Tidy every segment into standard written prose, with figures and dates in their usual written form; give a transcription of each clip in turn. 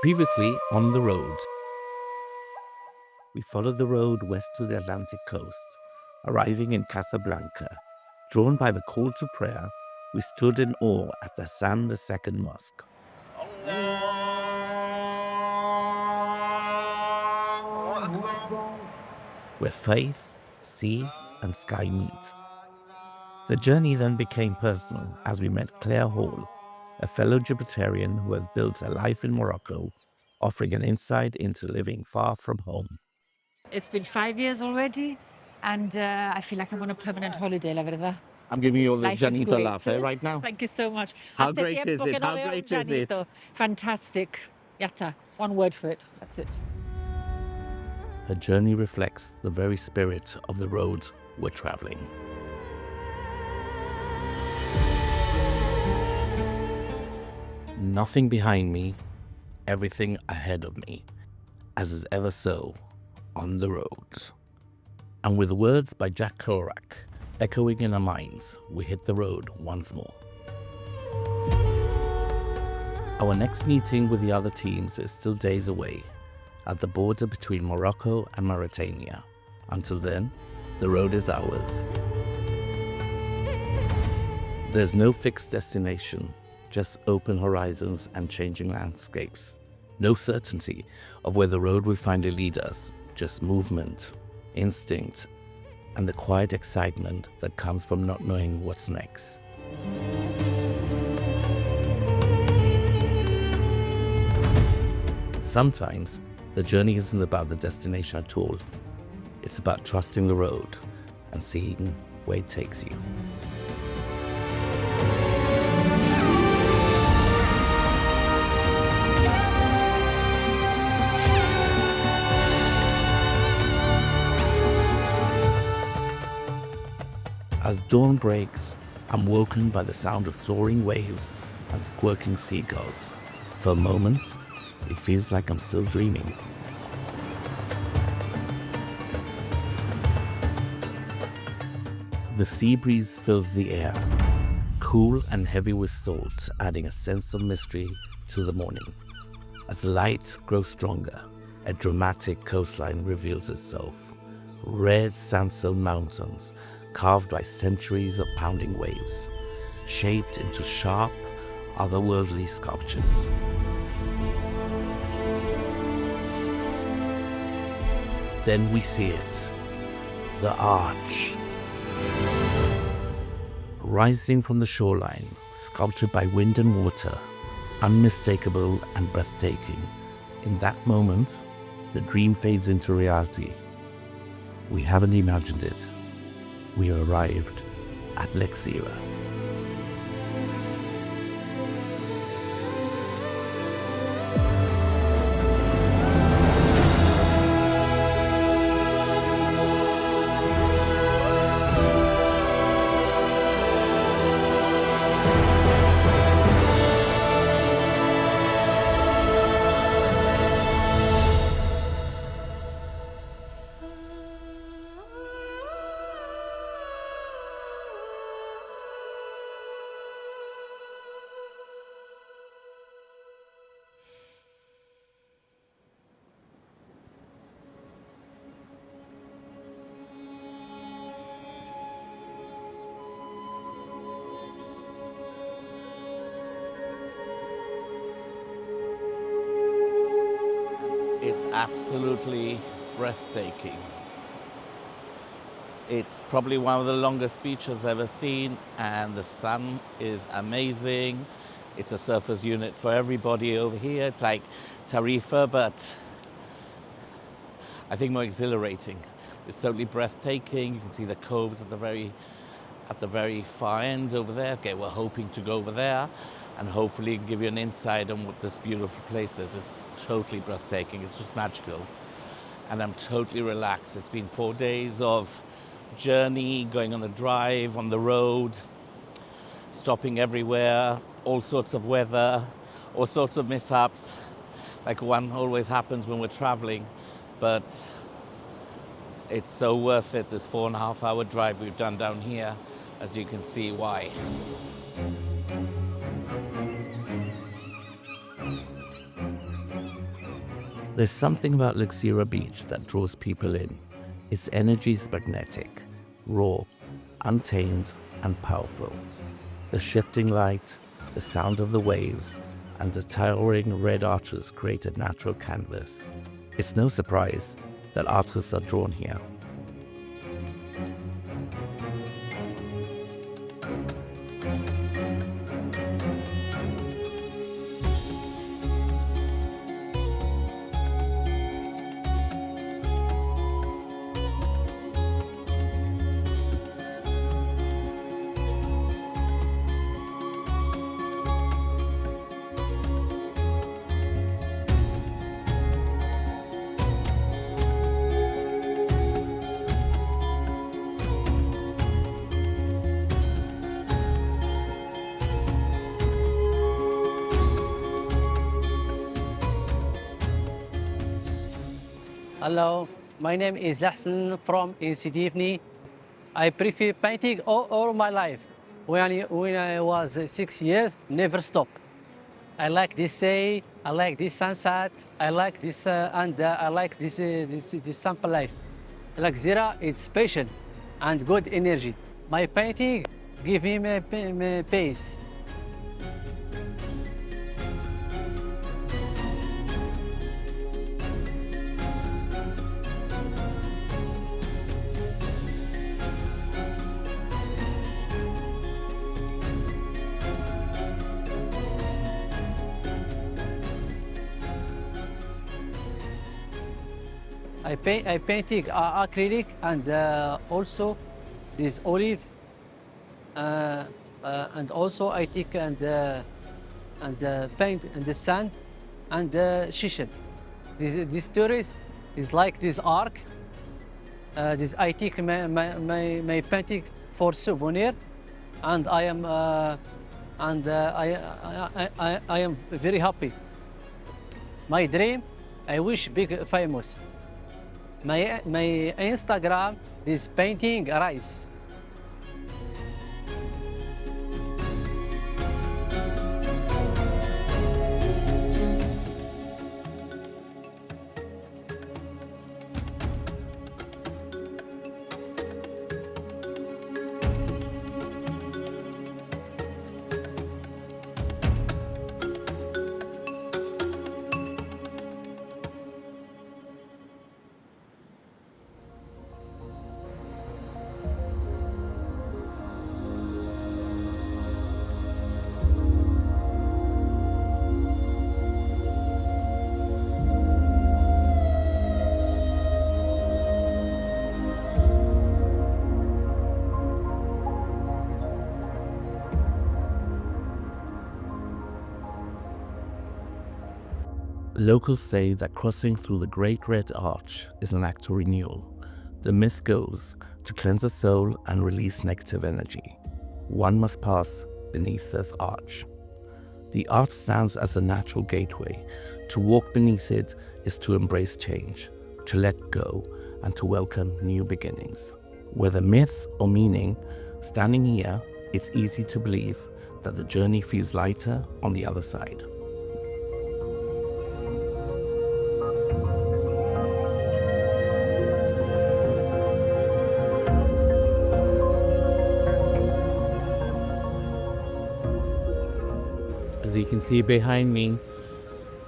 Previously on the road. We followed the road west to the Atlantic coast, arriving in Casablanca. Drawn by the call to prayer, we stood in awe at the Hassan II Mosque. Where faith, sea, and sky meet. The journey then became personal as we met Claire Hall, a fellow Gibraltarian who has built a life in Morocco, offering an insight into living far from home. It's been 5 years already, and I feel like I'm on a permanent holiday, la verdad. I'm giving you all the Life is Janita great. laugh right now. Thank you so much. How Hace great tiempo is que it? no How veo un great is it? Janito. Fantastic. Yatta. One word for it. That's it. Her journey reflects the very spirit of the road we're traveling. Nothing behind me, everything ahead of me, as is ever so on the road. And with words by Jack Kerouac echoing in our minds, we hit the road once more. Our next meeting with the other teams is still days away, at the border between Morocco and Mauritania. Until then, the road is ours. There's no fixed destination, just open horizons and changing landscapes. No certainty of where the road will finally lead us, just movement, instinct, and the quiet excitement that comes from not knowing what's next. Sometimes, the journey isn't about the destination at all. It's about trusting the road and seeing where it takes you. As dawn breaks, I'm woken by the sound of soaring waves and squawking seagulls. For a moment, it feels like I'm still dreaming. The sea breeze fills the air, cool and heavy with salt, adding a sense of mystery to the morning. As the light grows stronger, a dramatic coastline reveals itself. Red sandstone mountains, carved by centuries of pounding waves, shaped into sharp, otherworldly sculptures. Then we see it, the arch. Rising from the shoreline, sculptured by wind and water, unmistakable and breathtaking. In that moment, the dream fades into reality. We haven't imagined it. We arrived at Lexira. It's absolutely breathtaking. It's probably one of the longest beaches I've ever seen, and the sun is amazing. It's a surfer's unit for everybody over here. It's like Tarifa, but I think more exhilarating. It's totally breathtaking. You can see the coves at the very far end over there. Okay, we're hoping to go over there and hopefully give you an insight on what this beautiful place is. It's totally breathtaking. It's just magical. And I'm totally relaxed. It's been 4 days of journey, going on a drive, on the road, stopping everywhere, all sorts of weather, all sorts of mishaps, like one always happens when we're traveling. But it's so worth it, this 4.5 hour drive we've done down here, as you can see why. There's something about Luxira Beach that draws people in. Its energy is magnetic, raw, untamed, and powerful. The shifting light, the sound of the waves, and the towering red arches create a natural canvas. It's no surprise that artists are drawn here. Hello, my name is Lahsan from E04. I prefer painting all my life. When I was 6 years, never stop. I like this sea, I like this sunset, I like this and I like this simple life. Luxira, it's special and good energy. My painting give him a pace. I painted acrylic and also this olive, and also I take and paint in the sand and shisha. This tourist is like this arc. This I take my painting for souvenir, and I am very happy. My dream, I wish big famous. My Instagram, this painting rise. Locals say that crossing through the Great Red Arch is an act of renewal. The myth goes, to cleanse the soul and release negative energy, one must pass beneath the arch. The arch stands as a natural gateway. To walk beneath it is to embrace change, to let go, and to welcome new beginnings. Whether myth or meaning, standing here, it's easy to believe that the journey feels lighter on the other side. As you can see behind me,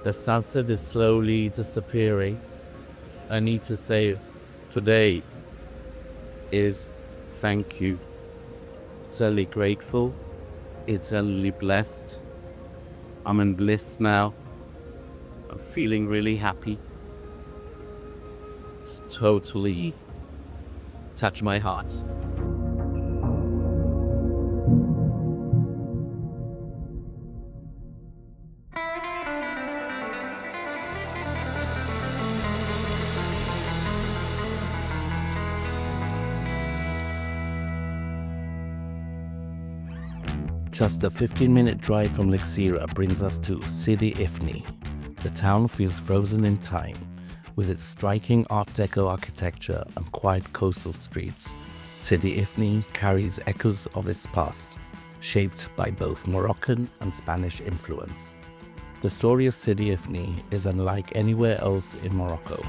the sunset is slowly disappearing. I need to say today is thank you. Eternally grateful, eternally blessed. I'm in bliss now. I'm feeling really happy. It's totally touched my heart. Just a 15-minute drive from Luxira brings us to E04. The town feels frozen in time, with its striking Art Deco architecture and quiet coastal streets. E04 carries echoes of its past, shaped by both Moroccan and Spanish influence. The story of Sidi Ifni is unlike anywhere else in Morocco.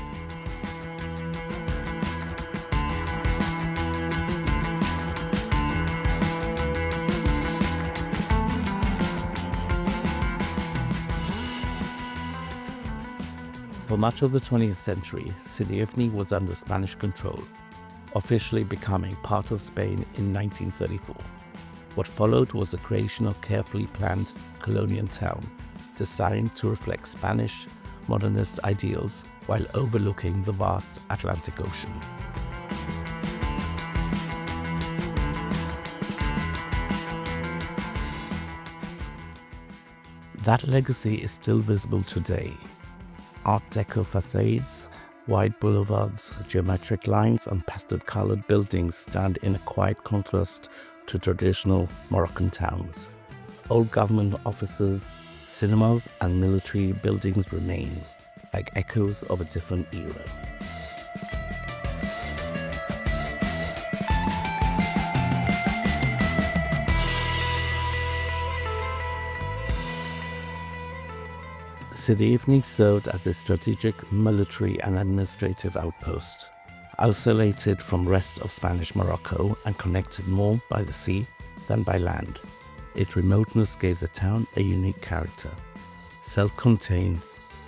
For much of the 20th century, Sidi Ifni was under Spanish control, officially becoming part of Spain in 1934. What followed was the creation of carefully planned colonial town, designed to reflect Spanish modernist ideals while overlooking the vast Atlantic Ocean. That legacy is still visible today. Art Deco facades, wide boulevards, geometric lines and pastel-colored buildings stand in a quiet contrast to traditional Moroccan towns. Old government offices, cinemas and military buildings remain, like echoes of a different era. Sidi Ifni served as a strategic military and administrative outpost, isolated from rest of Spanish Morocco and connected more by the sea than by land. Its remoteness gave the town a unique character, self-contained,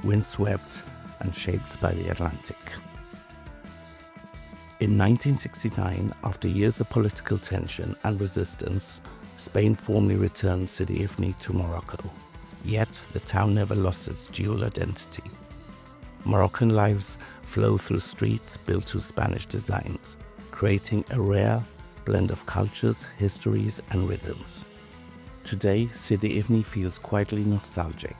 windswept and shaped by the Atlantic. In 1969, after years of political tension and resistance, Spain formally returned Sidi Ifni to Morocco. Yet, the town never lost its dual identity. Moroccan lives flow through streets built to Spanish designs, creating a rare blend of cultures, histories, and rhythms. Today, Sidi Ifni feels quietly nostalgic,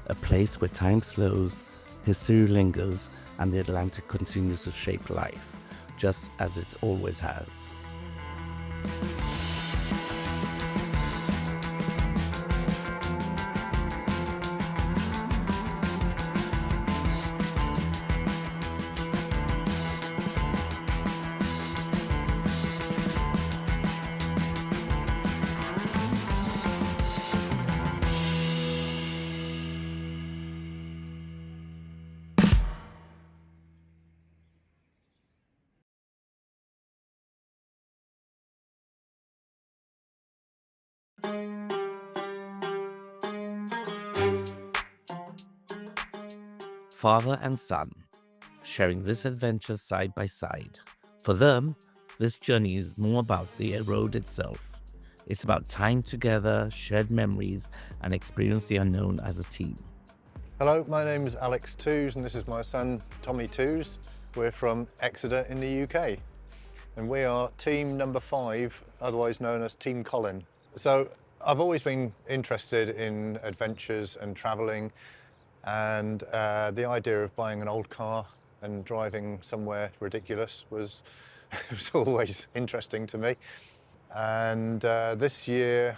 a place where time slows, history lingers, and the Atlantic continues to shape life, just as it always has. Father and son, sharing this adventure side by side. For them, this journey is more about the road itself. It's about time together, shared memories, and experience the unknown as a team. Hello, my name is Alex Toos and this is my son Tommy Toos. We're from Exeter in the UK and we are team number 5, otherwise known as Team Colin. So I've always been interested in adventures and travelling, and the idea of buying an old car and driving somewhere ridiculous was always interesting to me. And this year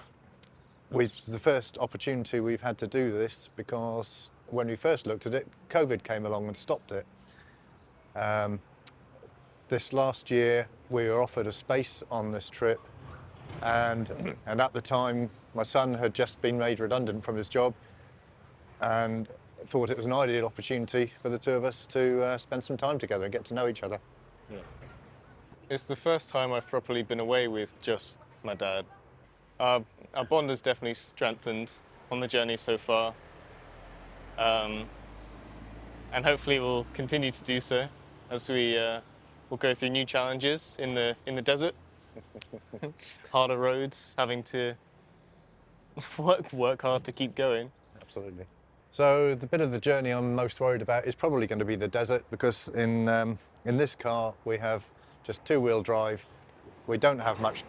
was the first opportunity we've had to do this, because when we first looked at it, COVID came along and stopped it. This last year we were offered a space on this trip, and at the time my son had just been made redundant from his job and thought it was an ideal opportunity for the two of us to spend some time together and get to know each other. Yeah. It's the first time I've properly been away with just my dad. Our bond has definitely strengthened on the journey so far, and hopefully will continue to do so as we will go through new challenges in the desert, harder roads, having to work hard to keep going. Absolutely. So the bit of the journey I'm most worried about is probably going to be the desert, because in this car we have just 2-wheel drive. We don't have much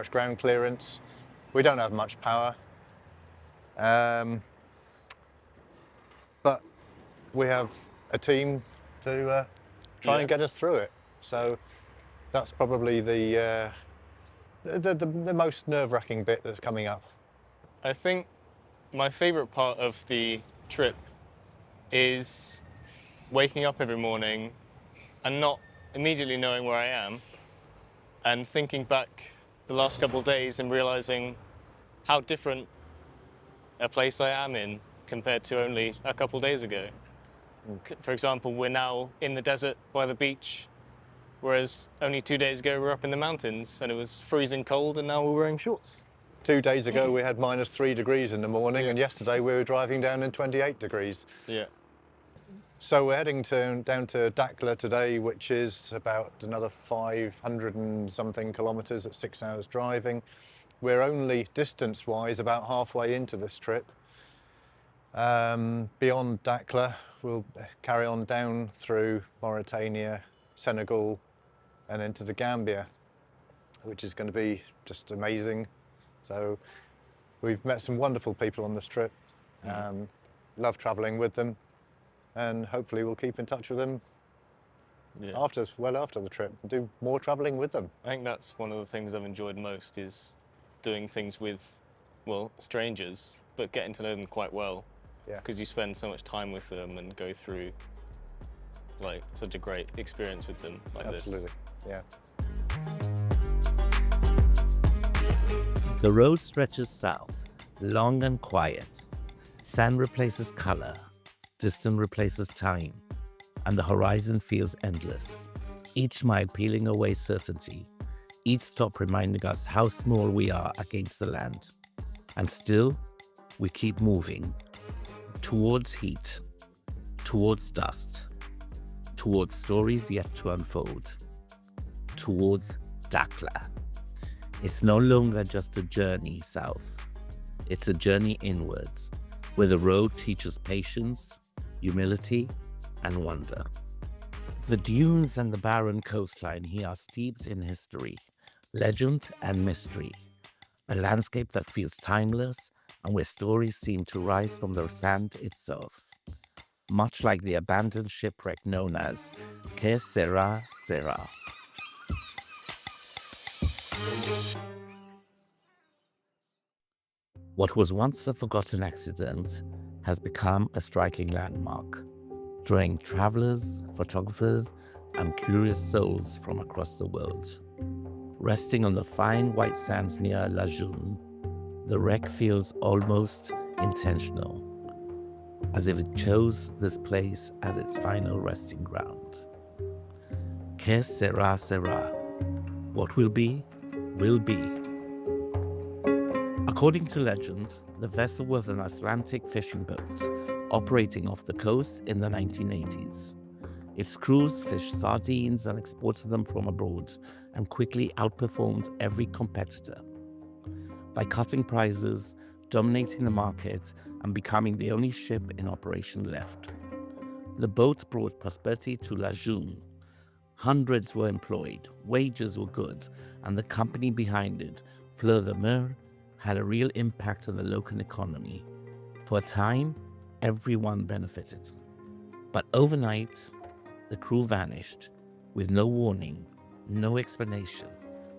ground clearance. We don't have much power. But we have a team to try and get us through it. So that's probably the most nerve-wracking bit that's coming up. I think my favourite part of the trip is waking up every morning and not immediately knowing where I am, and thinking back the last couple of days and realising how different a place I am in compared to only a couple days ago. For example, we're now in the desert by the beach, whereas only 2 days ago we were up in the mountains and it was freezing cold, and now we're wearing shorts. 2 days ago we had -3 degrees in the morning, Yeah. and yesterday we were driving down in 28 degrees. Yeah. So we're heading down to Dakhla today, which is about another 500 and something kilometres at 6 hours driving. We're only distance-wise about halfway into this trip. Beyond Dakhla, we'll carry on down through Mauritania, Senegal, and into the Gambia, which is going to be just amazing. So we've met some wonderful people on this trip. Love travelling with them, and hopefully we'll keep in touch with them well after the trip and do more travelling with them. I think that's one of the things I've enjoyed most, is doing things with, well, strangers, but getting to know them quite well. Yeah. Because you spend so much time with them and go through like such a great experience with them like Absolutely. this. Yeah. The road stretches south, long and quiet. Sand replaces color, distance replaces time, and the horizon feels endless. Each mile peeling away certainty, each stop reminding us how small we are against the land. And still, we keep moving towards heat, towards dust, towards stories yet to unfold, towards Dakhla. It's no longer just a journey south. It's a journey inwards, where the road teaches patience, humility, and wonder. The dunes and the barren coastline here are steeped in history, legend, and mystery. A landscape that feels timeless and where stories seem to rise from the sand itself. Much like the abandoned shipwreck known as Sahara. What was once a forgotten accident has become a striking landmark, drawing travelers, photographers, and curious souls from across the world. Resting on the fine white sands near Lajoun, the wreck feels almost intentional, as if it chose this place as its final resting ground. Sahara. What will be, will be. According to legend, the vessel was an Atlantic fishing boat operating off the coast in the 1980s. Its crews fished sardines and exported them from abroad and quickly outperformed every competitor. By cutting prices, dominating the market, and becoming the only ship in operation left. The boat brought prosperity to Lajoun. Hundreds were employed, wages were good, and the company behind it, Fleur de Mer, had a real impact on the local economy. For a time, everyone benefited. But overnight, the crew vanished, with no warning, no explanation,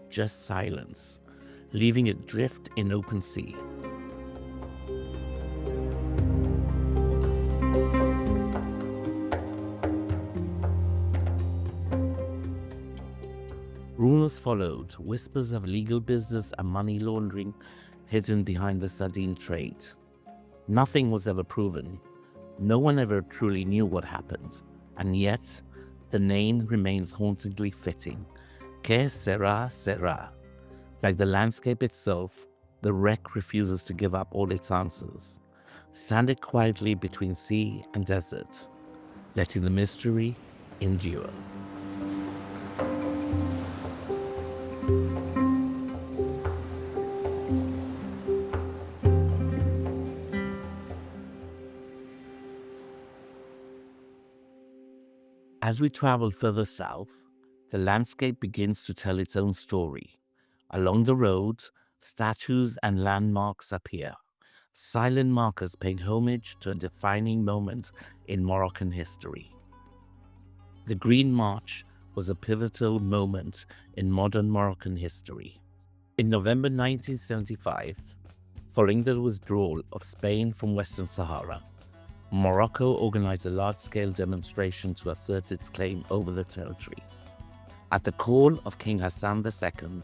just silence, leaving it drift in open sea. Rumors followed, whispers of legal business and money laundering hidden behind the sardine trade. Nothing was ever proven. No one ever truly knew what happened, and yet the name remains hauntingly fitting. Sahara. Like the landscape itself, the wreck refuses to give up all its answers, standing quietly between sea and desert, letting the mystery endure. As we travel further south, the landscape begins to tell its own story. Along the road, statues and landmarks appear, silent markers paying homage to a defining moment in Moroccan history. The Green March was a pivotal moment in modern Moroccan history. In November 1975, following the withdrawal of Spain from Western Sahara, Morocco organized a large-scale demonstration to assert its claim over the territory. At the call of King Hassan II,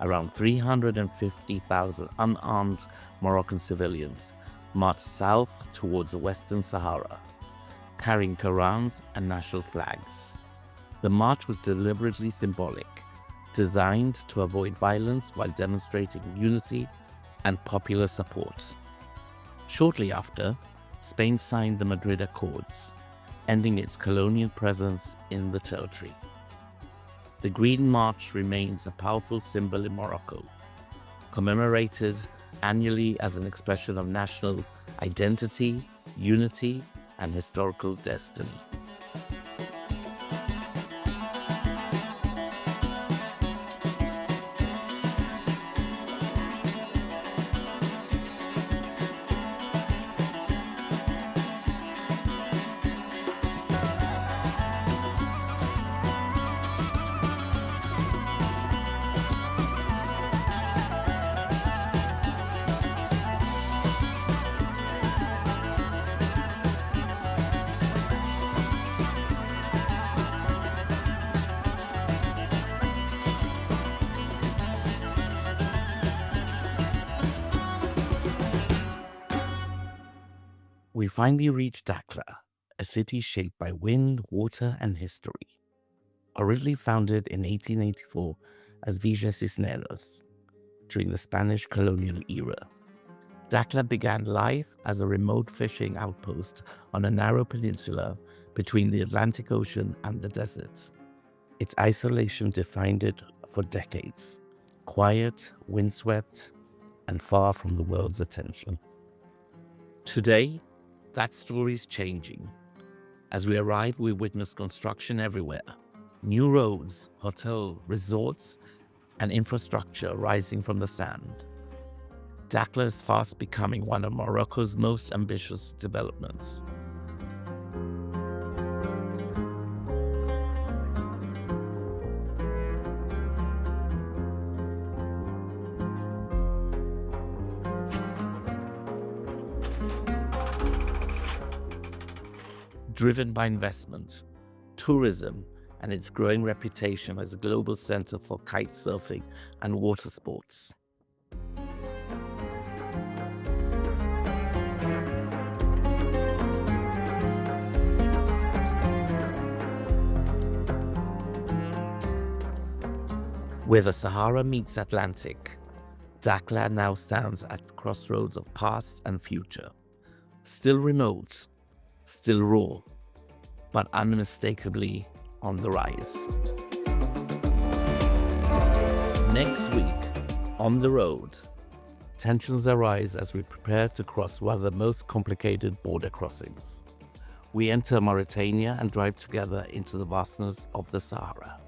around 350,000 unarmed Moroccan civilians marched south towards the Western Sahara, carrying Qurans and national flags. The march was deliberately symbolic, designed to avoid violence while demonstrating unity and popular support. Shortly after, Spain signed the Madrid Accords, ending its colonial presence in the territory. The Green March remains a powerful symbol in Morocco, commemorated annually as an expression of national identity, unity, and historical destiny. We finally reached Dakhla, a city shaped by wind, water, and history. Originally founded in 1884 as Villa Cisneros during the Spanish colonial era, Dakhla began life as a remote fishing outpost on a narrow peninsula between the Atlantic Ocean and the desert. Its isolation defined it for decades, quiet, windswept, and far from the world's attention. Today, that story is changing. As we arrive, we witness construction everywhere. New roads, hotels, resorts, and infrastructure rising from the sand. Dakhla is fast becoming one of Morocco's most ambitious developments. Driven by investment, tourism, and its growing reputation as a global center for kite-surfing and water sports. Where the Sahara meets Atlantic, Dakhla now stands at the crossroads of past and future. Still remote, still raw, but unmistakably on the rise. Next week, on the road, tensions arise as we prepare to cross one of the most complicated border crossings. We enter Mauritania and drive together into the vastness of the Sahara.